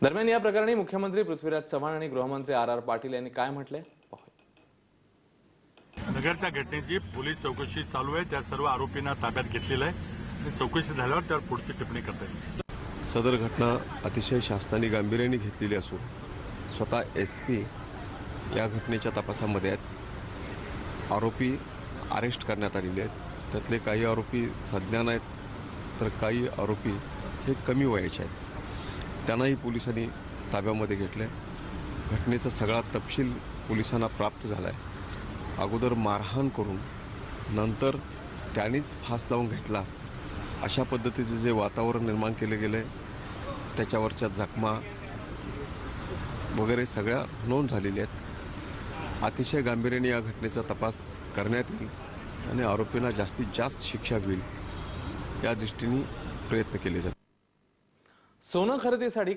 दरम्यान या प्रकरणी मुख्यमंत्री पृथ्वीराज चव्हाण आणि गृहमंत्री आर पाटील यांनी काय म्हटले नगरच्या घटनेची पोलीस चौकशी चालू आहे। त्या सर्व आरोपींना ताब्यात घेतलेलं आहे। चौकशी झाल्यावर त्यावर पुढची टिप्पणी करता येईल। सदर घटना अतिशय शासनाने गांभीर्याने घेतलेली असून स्वतः एसपी या घटनेच्या तपासामध्ये आहेत। आरोपी अरेस्ट करण्यात आलेले आहेत। त्यातले काही आरोपी सज्ञान आहेत तर काही आरोपी हे कमी वयाचे आहेत। त्यांनाही पोलिसांनी ताब्यामध्ये घेतले। घटनेचा सगळा तपशील पोलिसांना प्राप्त झाला आहे। अगोदर मारहाण करून नंतर त्यांनीच फास लावून घेतला अशा पद्धतीचे जे वातावरण निर्माण केले गेले त्याच्यावरच्या जखमा वगैरे सगळ्या नोंद झालेल्या आहेत। अतिशय गांभीर्याने या घटनेचा तपास करण्यात येईल आणि आरोपींना जास्तीत जास्त शिक्षा होईल या दृष्टीने प्रयत्न केले जातील। सोनं खरेदीसाठी